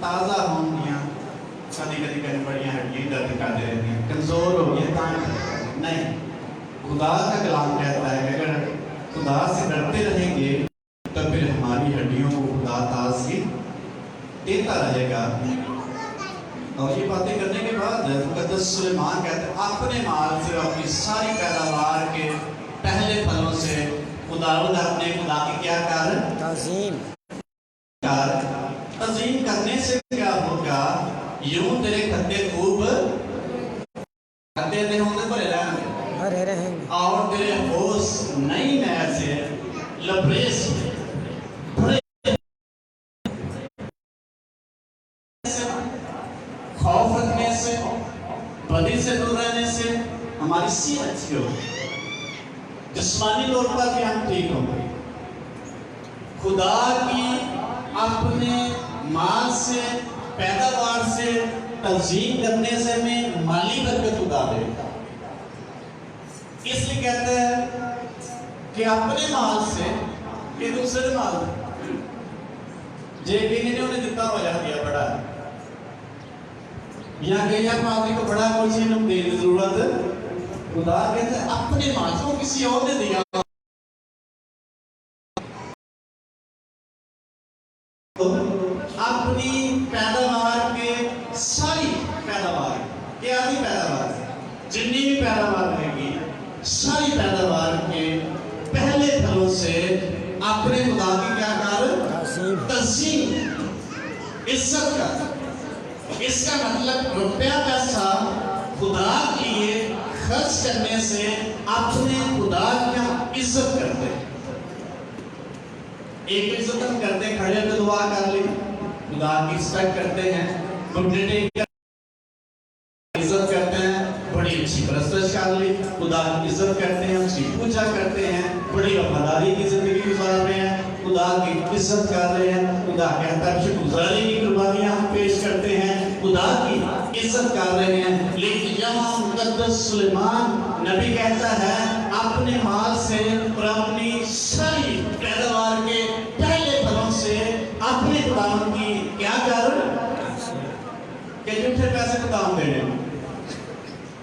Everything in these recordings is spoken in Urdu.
تازہ ہوں گیا کدی کدی کہیں بڑی ہڈیاں درد کرتے رہتی ہیں کمزور ہو گیا نہیں خدا کا کلام کہتا ہے اگر خدا سے ڈرتے رہیں گے تو پھر ہماری ہڈیوں کو خدا تازگی دیتا رہے گا. اور یہ باتیں کرنے کے بعد مقدس سلیمان کہتے ہیں اپنے مال سے اپنی ساری پیداوار کے پہلے پھلوں سے خداوند اپنے خدا کی کیا کر تعظیم کرنے سے کیا ہوگا یوں تیرے کھتے خوب کھتے دے ہوں گے بھرے رہیں گے اور تیرے ہوش نئی نہر سے لبریز بڑے خوف رکھنے سے بدی سے دور رہنے سے ہماری صحت اچھی ہوگی جسمانی طور پر بھی ہم ٹھیک ہوں گے خدا کی اپنے مال سے پیداوار سے تنظیم کرنے سے ہمیں مالی برکت خدا دے گا. اس لیے کہتے ہیں کہ اپنے مال سے کہ دوسرے مال جے کہ انہوں نے دیتا ہوا جا دیا بڑا یا کہ آپ آدمی کو بڑا کوئی چیز دے دی ضرورت خدا کہتے ہیں اپنے مال سے وہ کسی اور نے دیا اپنی پیداوار کے ساری پیداوار کیا بھی پیداوار جتنی بھی پیداوار رہے گی ساری پیداوار کے پہلے پھلوں سے اپنے خدا کی کیا کر تعظیم عزت کا اس کا مطلب روپیہ پیسہ خدا کے لیے خرچ کرنے سے اپنے خدا کی عزت کرتے ہیں. ایک عزت ہم کرتے ہیں کھڑے پہ دعا کر لی خدا کی عزت کرتے ہیں گھٹنے عزت کرتے ہیں بڑی اچھی پرستش کر لی خدا کی عزت کرتے ہیں اس کی پوجا کرتے ہیں بڑی وفاداری کی زندگی گزار رہے ہیں خدا کی عزت کر رہے ہیں خدا کے طرف سے گزاری کی قربانیاں ہم پیش کرتے ہیں خدا کی عزت کر رہے ہیں. لیکن یہاں مقدس سلیمان نبی کہتا ہے اپنے مال سے اور اپنی ساری پیداوار کے پہلے پھلوں سے اپنے خداوند کی کیا کر کہ جھوٹے پیسے کو دام دے دیں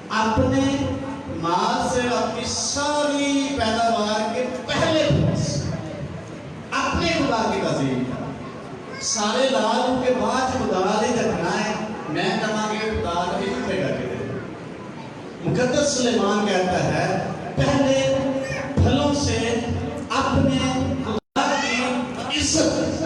اپنے مال سے اپنی ساری پیداوار کے پہلے پھلوں سے اپنے خدا کی تعظیم سارے لالوں کے بعد خدا نے رکھنا ہے میں کہاں کہ خدا نے کھڑے کر کے دے مقدس سلیمان کہتا ہے پہلے پھلوں سے اپنے خدا کی عزت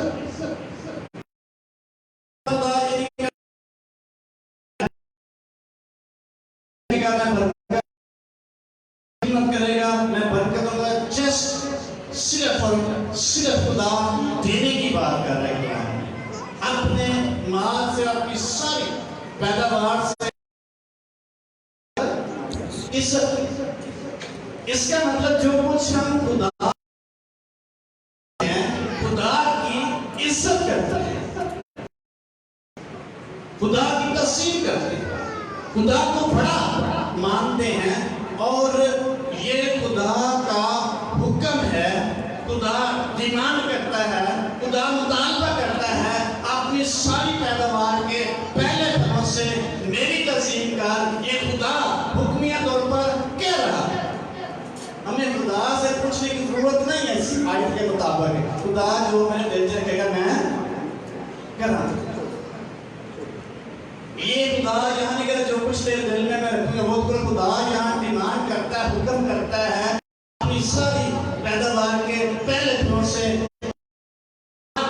کرے گا میں برکتوں کا جسٹ صرف اور صرف خدا دینے کی بات کر رہے ہیں اپنے مال سے اپنی ساری پیداوار سے عزت اس کا مطلب جو کچھ ہم خدا ہیں خدا کی عزت کرتے ہیں خدا کی تعظیم کرتے ہیں خدا کو بڑا مانتے ہیں اور یہ خدا کا حکم ہے خدا ڈیمانڈ کرتا ہے خدا مطالبہ کرتا ہے اپنی ساری پیداوار کے پہلے پھلوں سے میری تعظیم کر یہ خدا حکمیہ طور پر کہہ رہا ہے. ہمیں خدا سے پوچھنے کی ضرورت نہیں ہے اس آیت کے مطابق خدا جو میرے دل سے کہے گا میں کر رہا ہوں یہ خدا یہاں نہیں کہتا جو کچھ تیرے دل میں رکھوں گا وہ خدا یہاں ڈیمانڈ کرتا ہے حکم کرتا ہے اپنی ساری پیداوار کے پہلے پھلوں سے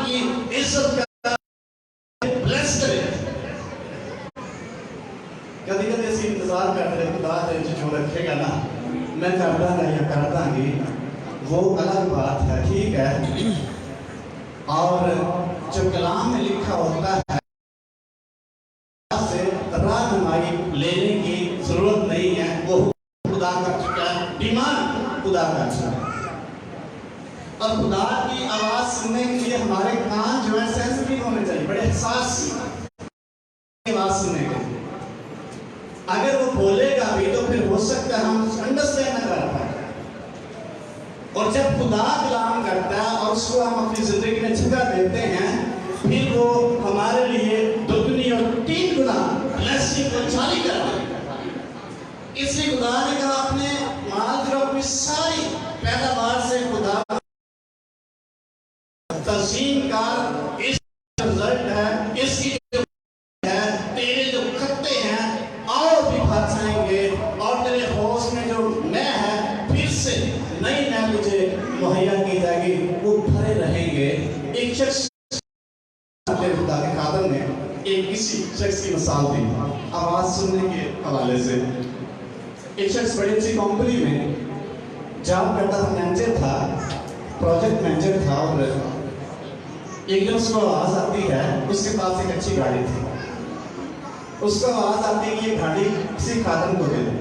کی عزت کرتا ہے بلیس کرے. کبھی کبھی ایسی انتظار کرتے ہیں خدا جو رکھے گا نا میں کرتا گا یا کرتا گی وہ الگ بات ہے ٹھیک ہے اور جو کلام میں لکھا ہوتا ہے رہنمائی لینے کی ضرورت نہیں ہے وہ خدا کر چکا ہے ڈیمانڈ خدا کر چکا ہے اور خدا کی آواز سننے کے لیے ہمارے کان جو ہے سینسٹیو ہونے چاہیے بڑے حساس آواز سننے کے لیے اگر وہ بولے گا بھی تو پھر ہو سکتا ہے ہم انڈرسٹینڈ نہ کر پائیں اور جب خدا کلام کرتا ہے اور اس کو ہم اپنی زندگی میں جگہ دیتے ہیں پھر وہ ہمارے لیے شخص کی پنچھانی کر دی. اس لیے خدا نے کہا اپنے مال جو اپنی ساری پیداوار سے خدا تقسیم کر. اس رزلٹ ہے اس کی جو ہے تیرے جو کھتے ہیں اور بھی بھر جائیں گے اور تیرے حوض میں جو میں ہے پھر سے نئی میں تجھے مہیا کی جائے گی وہ بھرے رہیں گے. ایک شخص خدا کے خادم نے ایک کسی شخص کی مثال دی آواز سننے کے حوالے سے. ایک شخص بڑی اچھی کمپنی میں جاب کرتا تھا, مینیجر تھا, پروجیکٹ مینیجر تھا. اور ایک دن اس کو آواز آتی ہے, اس کے پاس ایک اچھی گاڑی تھی, اس کو آواز آتی ہے کہ یہ گاڑی کسی خادم کو دے دیں.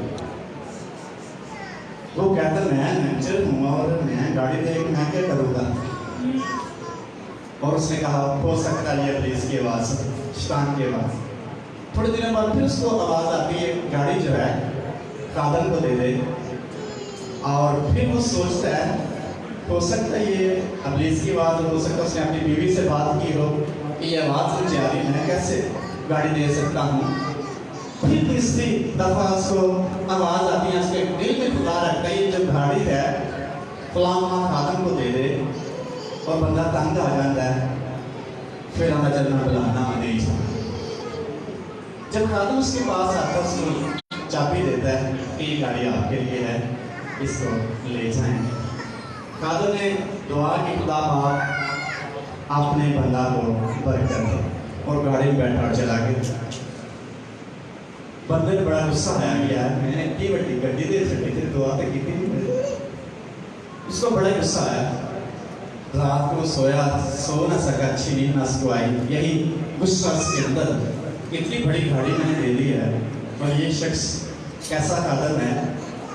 وہ کہتا ہے میں مینیجر ہوں اور میں گاڑی دے کے میں کیا کروں گا. اور اس نے کہا ہو سکتا ہے یہ پولیس کی آواز, شیطان کی آواز. تھوڑے دنوں بعد پھر اس کو آواز آتی ہے گاڑی جو ہے خادم کو دے دے. اور پھر وہ سوچتا ہے ہو سکتا ہے یہ ابلیس کی آواز ہو سکتا ہے اس نے اپنی بیوی سے بات کی ہو کہ یہ آواز مجھے آ رہی ہے, میں کیسے گاڑی دے سکتا ہوں. پھر تیسری دفعہ اس کو آواز آتی ہے, اس کے دل میں خدا رکھتا ہے یہ جو گاڑی ہے فلاں خادم کو دے دے. اور بندہ تنگ آ جاتا ہے, پھر ہمیں چلنا بلانا دے. جب خادم اس کے پاس آتا ہے اس کو چابی دیتا ہے کہ یہ گاڑی آپ کے لیے ہے, اس کو لے جائیں. خادم نے دعا کی خدا باپ اپنے بندہ کو برکت دے اور گاڑی میں بیٹھا اور چلا گیا. بندے نے بڑا غصہ آیا کہ یار میں نے اتنی بڑی گڈی دے سکتی تھی, دعا تو کی تھی. اس کو بڑا غصہ آیا, رات کو سویا, سو نہ سکا, اچھی نیند نہ اس کو آئی. یہی غصہ اس کے اندر, اتنی بڑی گاڑی میں نے دے دی ہے اور یہ شخص کیسا قادر ہے,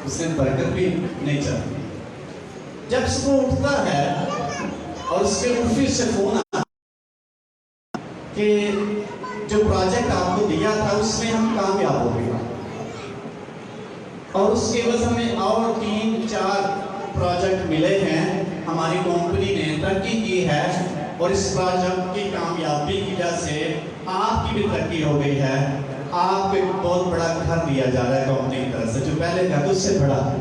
اس نے برکت بھی نہیں چاہی. جب اس کو اٹھتا ہے اور اس کے آفس سے فون آتا کہ جو پروجیکٹ آپ کو دیا تھا اس میں ہم کامیاب ہو گئے اور اس کے عوض ہمیں اور 3-4 پروجیکٹ ملے ہیں. ہماری کمپنی نے ترقی کی ہے اور اس پروجیکٹ کی کامیابی کی وجہ سے آپ کی بھی ترقی ہو گئی ہے. آپ کو ایک بہت بڑا گھر دیا جا رہا ہے کمپنی کی طرف سے, جو پہلے گھر اس سے بڑا ہے.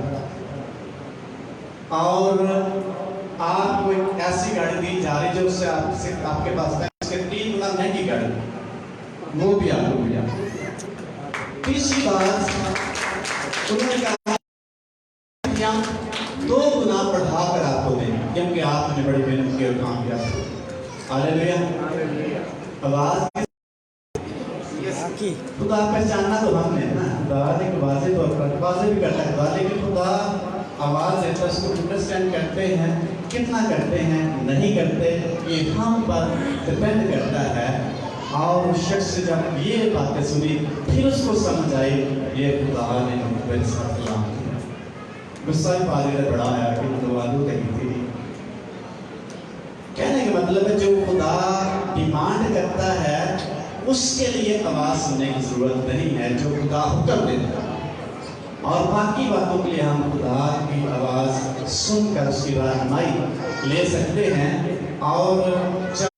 اور آپ کو ایک ایسی گاڑی دی جا رہی جو اس سے آپ کے پاس ہے, اس کے 3 گنا مہنگی گاڑی, وہ بھی آپ کو ملا. تیسری بات انہوں نے کہا کہ ہم 2 گنا بڑھا کر آپ کو دیں کیونکہ آپ نے بڑی محنت کی اور کام کیا. ہاللیلویا. آواز خدا پہچاننا تو ہم نے نا, خدا ایک واضح طور پر واضح بھی کرتا ہے خدا, لیکن خدا آواز دیتا ہے اس کو انڈرسٹینڈ کرتے ہیں, کتنا کرتے ہیں نہیں کرتے یہ ہم پر ڈپینڈ کرتا ہے. اور اس شخص سے جب یہ باتیں سنی پھر اس کو سمجھ آئی یہ خدا نے میرے ساتھ کام کیا. غصہ ہی پادری بڑا آیا کہ دعالو کہیں تھی. کہنے کا مطلب ہے جو خدا ڈیمانڈ کرتا ہے اس کے لیے آواز سننے کی ضرورت نہیں ہے, جو خدا حکم دیتا ہے. اور باقی باتوں کے لیے ہم خدا کی آواز سن کر اس کی رہنمائی لے سکتے ہیں. اور جب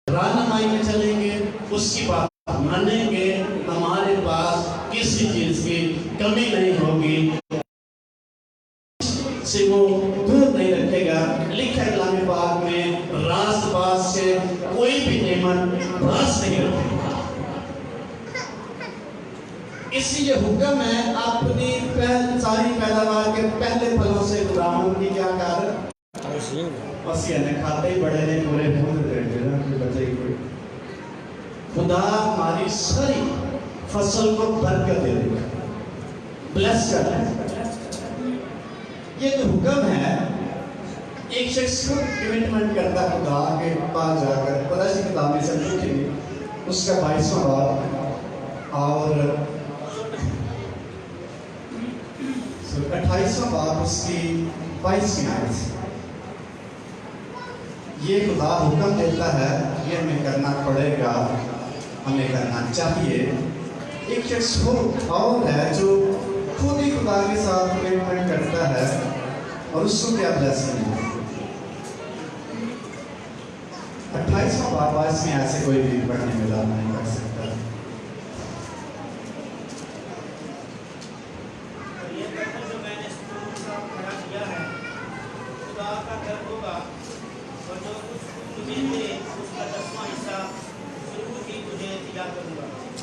رہنمائی میں چلیں گے اس کی بات مانیں گے, ہمارے پاس کسی چیز کی کمی نہیں ہوگی, سے وہ دور نہیں رکھے گا. لکھا ہے کلام پاک میں راست باز سے کوئی بھی نعمت راست نہیں رکھے گا. اس لیے حکم ہے اپنی ساری پیداوار کے پہلے پھلوں سے خداوند کی کیا کر وسیع نے کھاتے ہی بڑے نے پورے بچے کوئی. خدا ہماری ساری فصل کو برکت دے دے گا, بلیس کر دے گا. یہ جو حکم ہے ایک شخص کو کمٹمنٹ کرتا خدا کے پاس جا کر, پتہ سی کتاب میں سے لکھی ہوئی اس کا 22واں باب اور 28واں باب اس کی 22ویں آیت. یہ خدا حکم دیتا ہے, یہ ہمیں کرنا پڑے گا, ہمیں کرنا چاہیے. ایک شخص وہ اور ہے جو خود ہی خدا کے ساتھ کمٹمنٹ کرتا ہے اور اس کو کیا بلیسنگ ہے. 28واں باب اس میں ایسے کوئی بھی پڑھنے میں نہیں کر سکتا.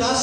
10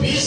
20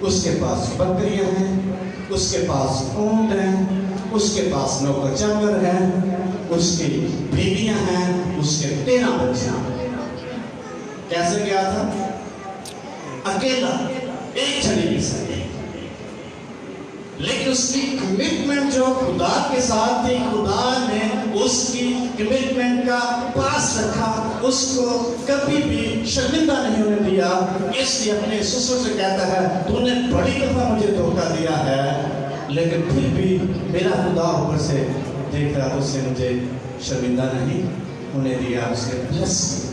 اس کے پاس بکریاں ہیں، اس کے پاس اونٹ ہیں، اس کے پاس نوکر چاکر ہیں، اس کی بیویاں ہیں، اس کے 13 بچے ہیں۔ کیسے گیا تھا؟ اکیلا، ایک چھڑی کے ساتھ، لیکن اس کی کمٹمنٹ جو خدا کے ساتھ تھی، خدا نے اس کی کمٹمنٹ کا پاس رکھا، اس کو کبھی بھی شرمندہ نہیں ہونے دیا۔ اس لیے اپنے سسر سے کہتا ہے تو نے بڑی دفعہ مجھے دھوکہ دیا ہے، لیکن پھر بھی میرا خدا اوپر سے دیکھ رہا، اس نے مجھے شرمندہ نہیں ہونے دیا، اس نے بلس کیا۔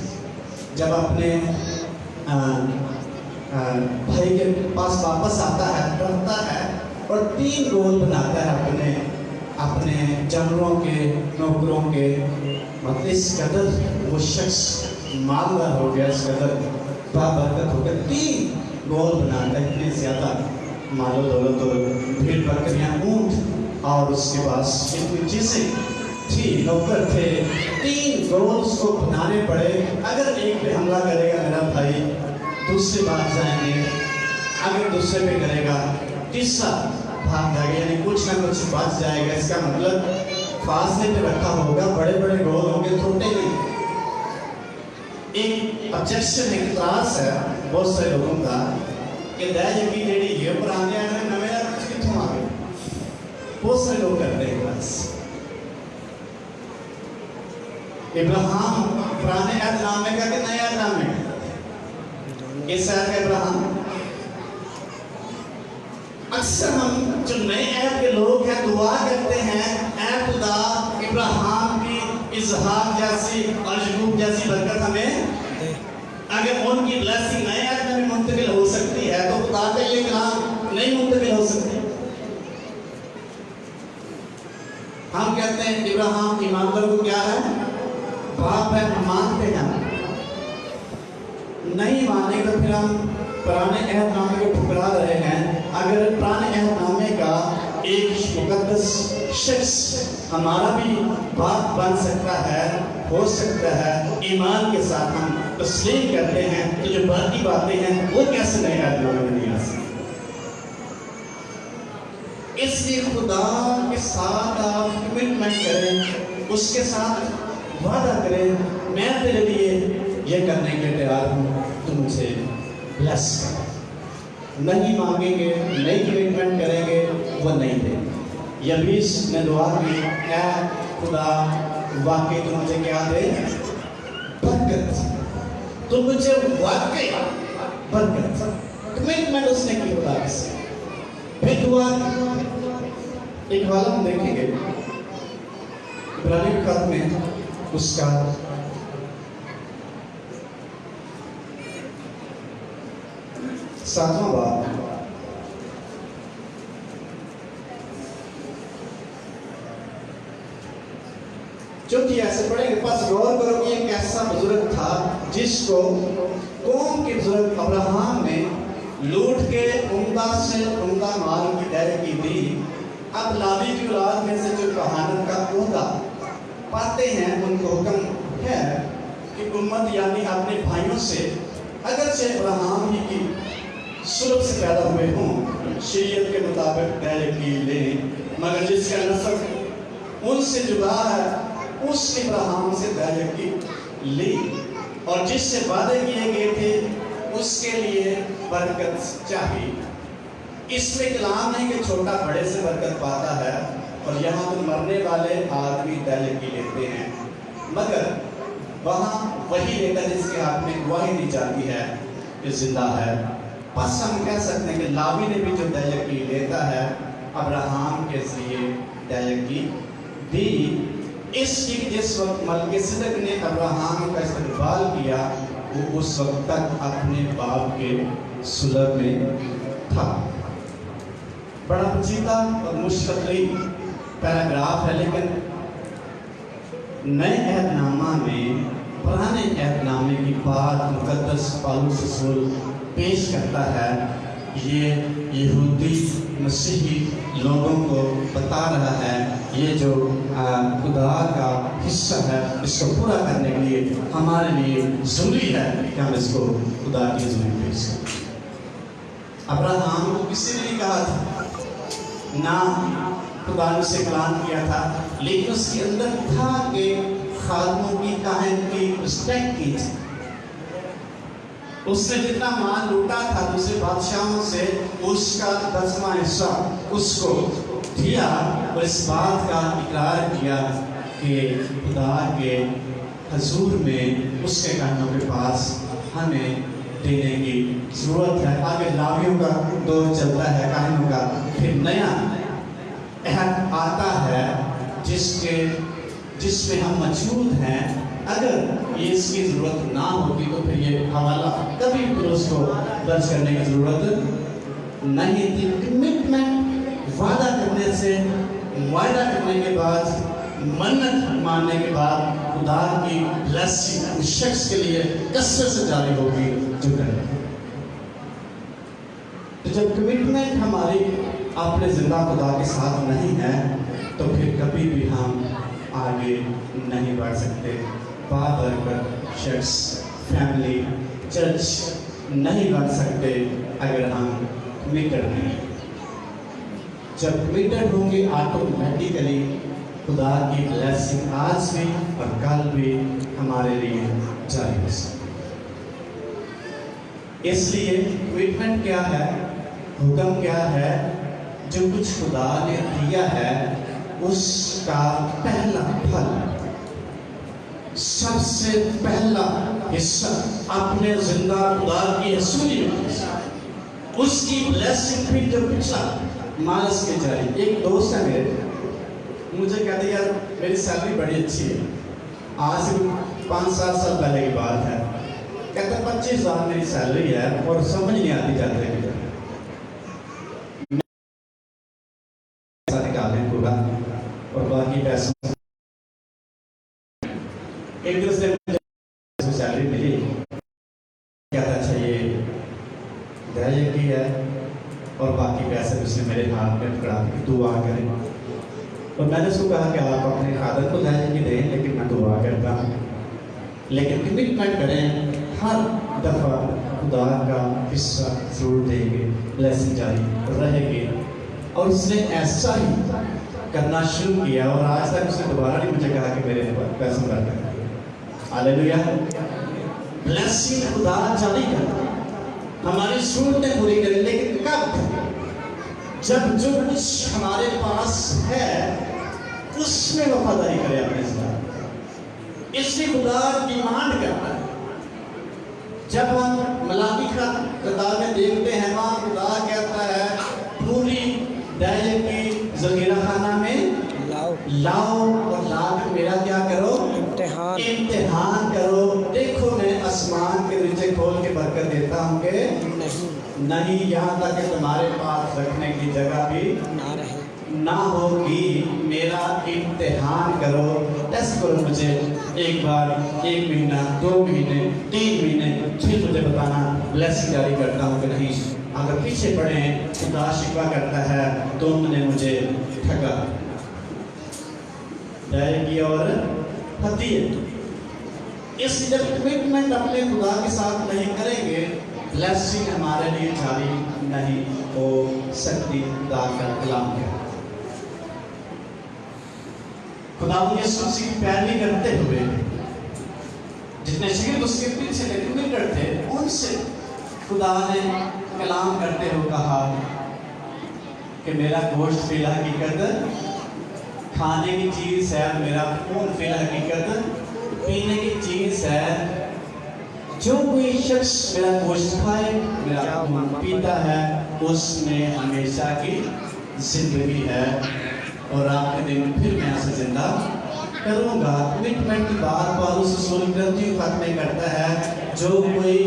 جب اپنے بھائی کے پاس واپس آتا ہے، پڑھتا ہے اور 3 گول بناتا ہے اپنے جانوروں کے، نوکروں کے، مطلب اس قدر وہ شخص مالدار ہو گیا، اس قدر بابرکت ہو گیا، 3 گول بناتا ہے، اتنے زیادہ مال و دولت اور بھیڑ بکریاں، اونٹ، اور اس کے پاس اتنی چیزیں تھی، نوکر تھے، 3 گولز کو بنانے پڑے۔ اگر ایک پہ حملہ کرے گا میرا بھائی، دوسرے بھاگ جائیں گے، اگر دوسرے پہ کرے گا تیسرا بھاگ جائے گا، یعنی کچھ نہ کچھ بچ جائے گا۔ اس کا مطلب فاصلے پہ رکھا ہوگا، بڑے بڑے گول ہوں گے، چھوٹے نہیں۔ ایک آبجیکشن، ایک اعتراض ہے بہت سے لوگوں کا کہ دہج کی جیڑی یہ پرانے آنے میں نویں کچھ کتوں آ گئے، بہت سے لوگ کرتے ہیں۔ بس ابراہیم پرانے عہد نامے کا کہ نئے عہد نامے کا؟ کس عہد کا ابراہیم؟ اکثر ہم جو نئے عہد کے لوگ ہیں دعا کرتے ہیں اے خدا ابراہیم کی، اسحاق جیسی اور یعقوب جیسی برکت ہمیں، اگر ان کی بلیسنگ نئے عہد میں منتقل ہو سکتی ہے تو خدا کا یہ کلام نہیں منتقل ہو سکتے۔ ہم کہتے ہیں ابراہیم ایماندار کو کیا ہے؟ باپ ہے، ہم مانتے ہیں، نہیں مانے تو پھر ہم پرانے عہد نامے کو ٹھکرا رہے ہیں۔ اگر پرانے عہد نامے کا ایک مقدس شخص ہمارا بھی باپ بن سکتا ہے، ہو سکتا ہے، ایمان کے ساتھ ہم تسلیم کرتے ہیں، تو جو باقی باتیں ہیں وہ کیسے نئے عہد نامے میں نہیں آ سکتی؟ اس لیے خدا کے ساتھ آپ کمٹمنٹ کریں، اس کے ساتھ وعدہ کریں، میں تیرے لیے یہ کرنے کے تیار ہوں، تو مجھے بلیس کر۔ نہیں مانگیں گے، نہیں کمٹمنٹ کریں گے، وہ نہیں دیں گے۔ یبیس نے دعا کی، اے خدا واقعی تو مجھے کیا دے؟ برکت، تو مجھے واقعی برکت۔ کمٹمنٹ اس نے کی خدا سے، پھر دعا ایک حوالہ ہم دیکھیں گے عبرانی خط میں، اس کا 7واں باب، چونکہ ایسے پڑھیں گے، پس غور کرو کہ ایک ایسا بزرگ تھا جس کو قوم کے بزرگ ابراہیم نے لوٹ کے عمدہ سے عمدہ مال کی دہر کی دی۔ اب لاوی کی اولاد میں سے جو کہانت کا عہدہ پاتے ہیں ان کو حکم ہے کہ امت یعنی اپنے بھائیوں سے اگرچہ ابراہیم ہی کی سلب سے پیدا ہوئے ہوں شریعت کے مطابق دہر کی لیں، مگر جس کا نسب ان سے جدا ہے اس نے ابراہیم سے دہر کی لی، اور جس سے وعدے کیے گئے تھے اس کے لیے برکت چاہیے۔ اس میں کلام نہیں کہ چھوٹا بڑے سے برکت پاتا ہے، اور یہاں تو مرنے والے آدمی دہر کی لیتے ہیں، مگر وہاں وہی لیتا جس کے ہاتھ میں گواہی دی جاتی ہے کہ زندہ ہے۔ بس ہم کہہ سکتے ہیں کہ لاوی نے بھی جو دہر کی لیتا ہے ابراہیم کے ذریعے دہر کی دی، اس کی جس وقت ملک صدق نے ابراہیم کا استقبال کیا وہ اس وقت تک اپنے باپ کے سلب میں تھا۔ بڑا پیچیدہ اور مشکل پیراگراف ہے، لیکن نئے عہد نامہ میں پرانے عہد نامے کی بات مقدس پالوس رسول پیش کرتا ہے۔ یہ یہودی مسیحی لوگوں کو بتا رہا ہے یہ جو خدا کا حصہ ہے اس کو پورا کرنے کے لیے ہمارے لیے ضروری ہے کہ ہم اس کو خدا کی حضوری پیش کریں۔ ابراہم کو کسی نے نہیں کہا تھا، نہ خدا نے اسے کلام کیا تھا، لیکن اس کے اندر تھا کہ خادموں کی کاہن کی رسپیکٹ کی تھی۔ اس نے جتنا مال لوٹا تھا دوسرے بادشاہوں سے، اس کا 10واں حصہ اس کو دیا، اور اس بات کا اقرار کیا کہ خدا کے حضور میں اس کے کہنوں کے پاس ہمیں دینے کی ضرورت ہے۔ آگے لاویوں کا دور چلتا ہے، کہنوں کا، پھر نیا عہد آتا ہے جس میں ہم موجود ہیں۔ اگر یہ اس کی ضرورت نہ ہوتی تو پھر یہ حوالہ کبھی پھر اس کو درج کرنے کی ضرورت نہیں تھی۔ کمٹمنٹ، وعدہ کرنے سے، وعدہ کرنے کے بعد، منت ماننے کے بعد خدا کی بلیسنگ اس شخص کے لیے کثرت سے جاری ہوگی جو کرے۔ تو جب کمٹمنٹ ہماری اپنے زندہ خدا کے ساتھ نہیں ہے تو پھر کبھی بھی ہم آگے نہیں بڑھ سکتے۔ بابرکت شخص، فیملی، چرچ نہیں بن سکتے اگر ہم کمیٹڈ نہیں۔ جب کمیٹڈ ہوں گے آٹومیٹیکلی خدا کی بلیسنگ آج بھی اور کل بھی ہمارے لیے جاری ہو سکتی۔ اس لیے کمٹمنٹ کیا ہے، حکم کیا ہے، جو کچھ خدا نے دیا ہے اس کا پہلا پھل، سب سے پہلا حصہ اپنے زندہ خدا کی حصولی میں، اس کی بلیسنگ پھر جو پچھلا مارس کے جاری۔ ایک دوست ہے میرے، مجھے کہتے یار میری سیلری بڑی اچھی ہے، آج سے 5-7 سال پہلے کی بات ہے، کہتا 25,000 میری سیلری ہے اور سمجھ نہیں آتی جاتے کہ نکالیں پورا اور باقی پیسوں ایک دن سے سیلری ملی، کہتا اچھا یہ دہیے کی ہے اور باقی پیسے اس نے میرے ہاتھ میں پکڑا کے دعا کریں، اور میں نے اس کو کہا کہ آپ اپنے خادر کو دہیے کی دیں لیکن میں دعا کرتا ہوں، لیکن کمٹمنٹ کریں ہر دفعہ خدا کا حصہ ضرور دیں گے، بلیسنگ جاری رہے گی۔ اور اس نے ایسا ہی کرنا شروع کیا اور آج تک اس نے دوبارہ نہیں مجھے کہا کہ میرے پیسوں کا کر۔ ہاللیلویا۔ بلیسنگ خدا جاری کرتا، ہماری ضرورتیں پوری کریں، لیکن کب؟ جب جو کچھ ہمارے پاس ہے اس میں وفاداری کرے اپنے ساتھ۔ اس لیے خدا ڈیمانڈ کرتا ہے۔ جب ہم ملاکی کتاب میں دیکھتے ہیں وہاں خدا کہتا ہے پوری دہیے کی ذخیرہ خانہ میں لاؤ اور لا کر میرا کیا کرو؟ امتحان کرو، دیکھو میں آسمان کے نیچے کھول کے برکت دیتا ہوں کہ نہیں، یہاں تک کہ تمہارے پاس رکھنے کی جگہ بھی نہ ہوگی۔ میرا امتحان کرو، ٹیسٹ کرو مجھے، ایک بار 1 مہینہ، 2 مہینے، 3 مہینے، پھر مجھے بتانا بلیسنگ جاری کرتا ہوں کہ نہیں۔ اگر پیچھے پڑے ہیں خدا شکوہ کرتا ہے تم نے مجھے ٹھگا، دائیں کی اور ہتی ہے۔ اس جب کمٹمنٹ اپنے خدا کے ساتھ نہیں کریں گے، بلیسنگ ہمارے لیے جاری نہیں ہو سکتی۔ خدا کا کلام ہے، خدا یسوع مسیح کی پیروی کرتے ہوئے جتنے شاگرد اس کے پیچھے کمٹڈ تھے ان سے خدا نے کلام کرتے ہوئے کہا کہ میرا گوشت فی الحقیقت کھانے کی چیز ہے، میرا خون فی الحقیقت پینے کی چیز ہے۔ جو کوئی شخص میرا گوشت کھائے، میرا خون پیتا ہے، اس میں ہمیشہ کی زندگی ہے، اور آخری دن پھر میں اسے زندہ کروں گا۔ کمٹمنٹ کی بات پالوس رسول کرتی خط میں کرتا ہے، جو کوئی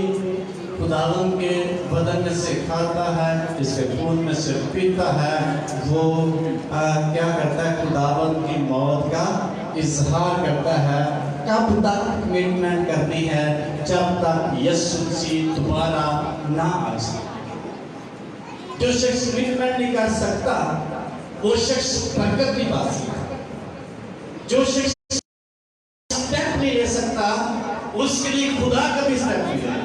خداوند کے بدن میں سے کھاتا ہے، اس کے خون میں سے پیتا ہے، وہ کیا کرتا ہے؟ خداوند کی موت کا اظہار کرتا ہے۔ کب تک کمٹمنٹ کرنی ہے؟ جب تک یسوع مسیح دوبارہ نہ آ جائے۔ جو شخص کمٹمنٹ نہیں کر سکتا وہ شخص برکت نہیں پا سکتا۔ جو شخص اسٹیپ نہیں لے سکتا اس کے لیے خدا کبھی اسٹیپ نہیں لے۔